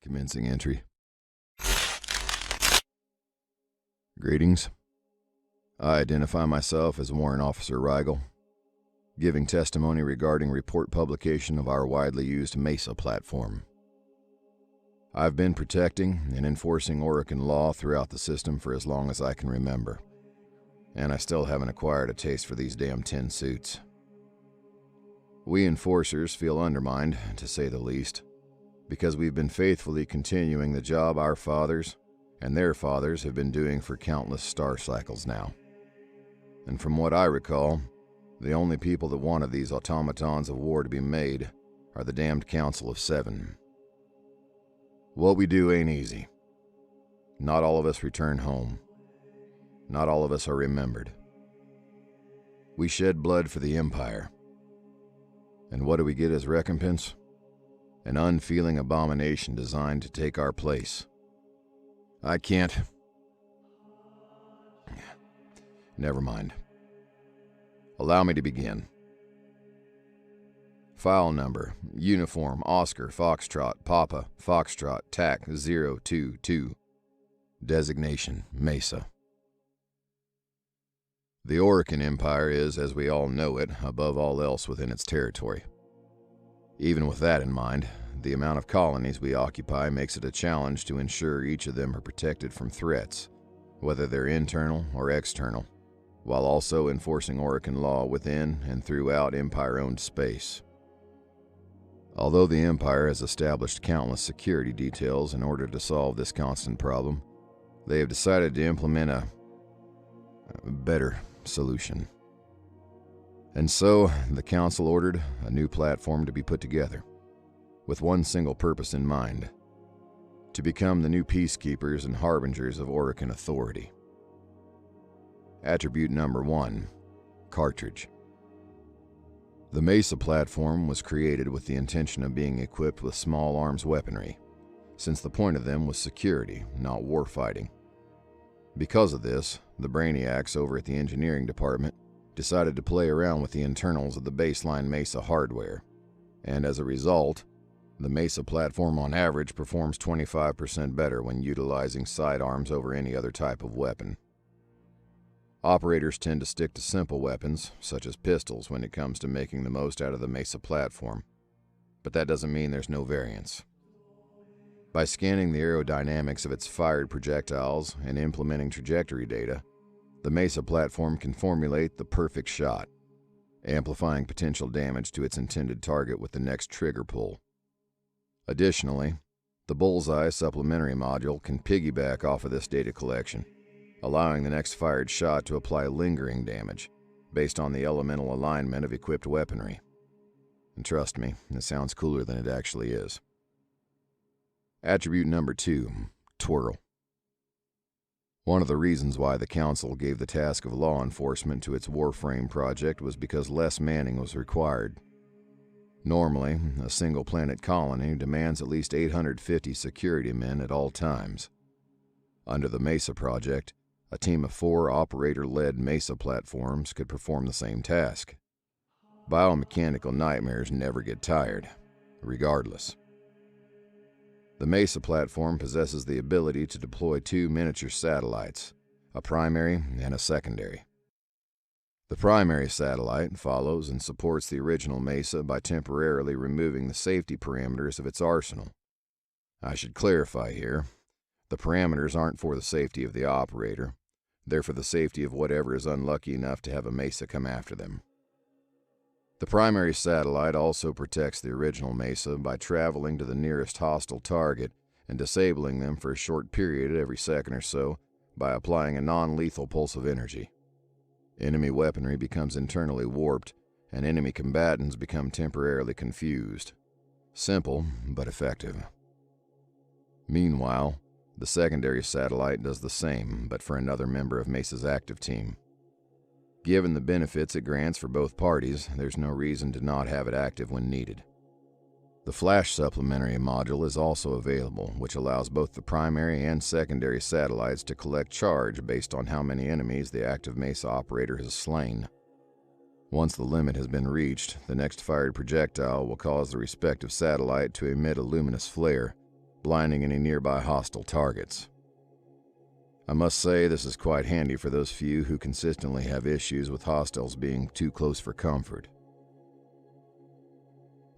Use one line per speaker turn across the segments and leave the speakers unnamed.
Commencing entry. Greetings. I identify myself as Warrant Officer Rigel, giving testimony regarding report publication of our widely used Mesa platform. I've been protecting and enforcing Orokin law throughout the system for as long as I can remember, and I still haven't acquired a taste for these damn tin suits. We enforcers feel undermined, to say the least, because we've been faithfully continuing the job our fathers and their fathers have been doing for countless star cycles now. And from what I recall, the only people that wanted these automatons of war to be made are the damned Council of Seven. What we do ain't easy. Not all of us return home. Not all of us are remembered. We shed blood for the Empire. And what do we get as recompense? An unfeeling abomination designed to take our place. I can't... Never mind. Allow me to begin. File number, Uniform, Oscar, Foxtrot, Papa, Foxtrot, TAC 022. Designation, Mesa. The Orokin Empire is, as we all know it, above all else within its territory. Even with that in mind, the amount of colonies we occupy makes it a challenge to ensure each of them are protected from threats, whether they're internal or external, while also enforcing Orokin law within and throughout Empire-owned space. Although the Empire has established countless security details in order to solve this constant problem, they have decided to implement a better solution. And so, the Council ordered a new platform to be put together, with one single purpose in mind: to become the new peacekeepers and harbingers of Orokin authority. Attribute number 1, Cartridge. The Mesa platform was created with the intention of being equipped with small arms weaponry, since the point of them was security, not warfighting. Because of this, the brainiacs over at the engineering department decided to play around with the internals of the baseline Mesa hardware, and as a result, the Mesa platform on average performs 25% better when utilizing sidearms over any other type of weapon. Operators tend to stick to simple weapons, such as pistols, when it comes to making the most out of the Mesa platform, but that doesn't mean there's no variance. By scanning the aerodynamics of its fired projectiles and implementing trajectory data, the Mesa platform can formulate the perfect shot, amplifying potential damage to its intended target with the next trigger pull. Additionally, the Bullseye supplementary module can piggyback off of this data collection, allowing the next fired shot to apply lingering damage based on the elemental alignment of equipped weaponry. And trust me, it sounds cooler than it actually is. Attribute number 2, Twirl. One of the reasons why the Council gave the task of law enforcement to its Warframe project was because less manning was required. Normally, a single planet colony demands at least 850 security men at all times. Under the Mesa project, a team of 4 operator-led Mesa platforms could perform the same task. Biomechanical nightmares never get tired, regardless. The Mesa platform possesses the ability to deploy 2 miniature satellites, a primary and a secondary. The primary satellite follows and supports the original Mesa by temporarily removing the safety parameters of its arsenal. I should clarify here, the parameters aren't for the safety of the operator, they're for the safety of whatever is unlucky enough to have a Mesa come after them. The primary satellite also protects the original Mesa by traveling to the nearest hostile target and disabling them for a short period every second or so by applying a non-lethal pulse of energy. Enemy weaponry becomes internally warped, and enemy combatants become temporarily confused. Simple, but effective. Meanwhile, the secondary satellite does the same, but for another member of Mesa's active team. Given the benefits it grants for both parties, there's no reason to not have it active when needed. The Flash supplementary module is also available, which allows both the primary and secondary satellites to collect charge based on how many enemies the active Mesa operator has slain. Once the limit has been reached, the next fired projectile will cause the respective satellite to emit a luminous flare, blinding any nearby hostile targets. I must say this is quite handy for those few who consistently have issues with hostiles being too close for comfort.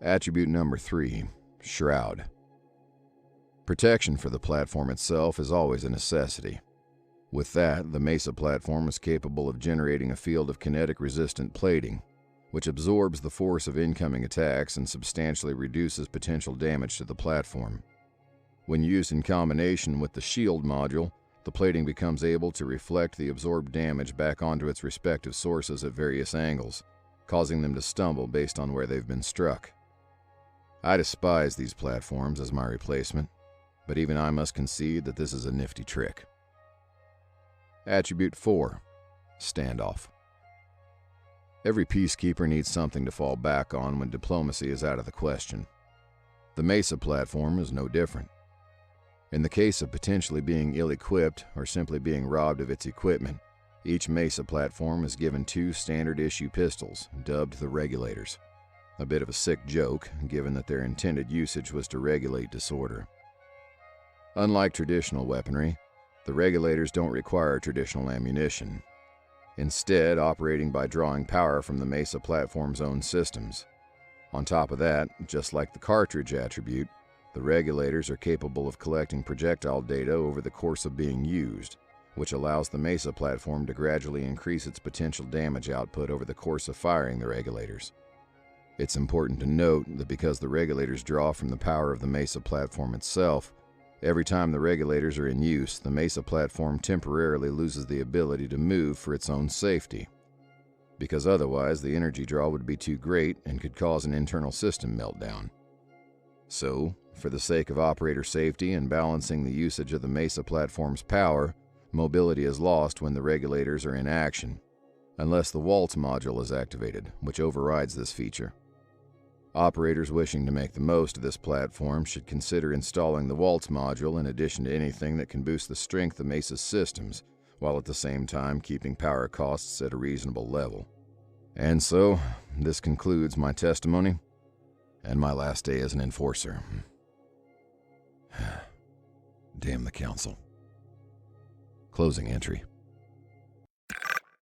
Attribute number 3, Shroud. Protection for the platform itself is always a necessity. With that, the Mesa platform is capable of generating a field of kinetic-resistant plating, which absorbs the force of incoming attacks and substantially reduces potential damage to the platform. When used in combination with the shield module, the plating becomes able to reflect the absorbed damage back onto its respective sources at various angles, causing them to stumble based on where they've been struck. I despise these platforms as my replacement, but even I must concede that this is a nifty trick. Attribute 4, Standoff. Every peacekeeper needs something to fall back on when diplomacy is out of the question. The Mesa platform is no different. In the case of potentially being ill-equipped or simply being robbed of its equipment, each Mesa platform is given 2 standard-issue pistols, dubbed the Regulators. A bit of a sick joke, given that their intended usage was to regulate disorder. Unlike traditional weaponry, the Regulators don't require traditional ammunition, instead operating by drawing power from the Mesa platform's own systems. On top of that, just like the Cartridge attribute, the Regulators are capable of collecting projectile data over the course of being used, which allows the Mesa platform to gradually increase its potential damage output over the course of firing the Regulators. It's important to note that because the Regulators draw from the power of the Mesa platform itself, every time the Regulators are in use, the Mesa platform temporarily loses the ability to move for its own safety, because otherwise the energy draw would be too great and could cause an internal system meltdown. So, for the sake of operator safety and balancing the usage of the Mesa platform's power, mobility is lost when the Regulators are in action, unless the Waltz module is activated, which overrides this feature. Operators wishing to make the most of this platform should consider installing the Waltz module in addition to anything that can boost the strength of Mesa's systems, while at the same time keeping power costs at a reasonable level. And so, this concludes my testimony, and my last day as an enforcer. Damn the council. Closing entry.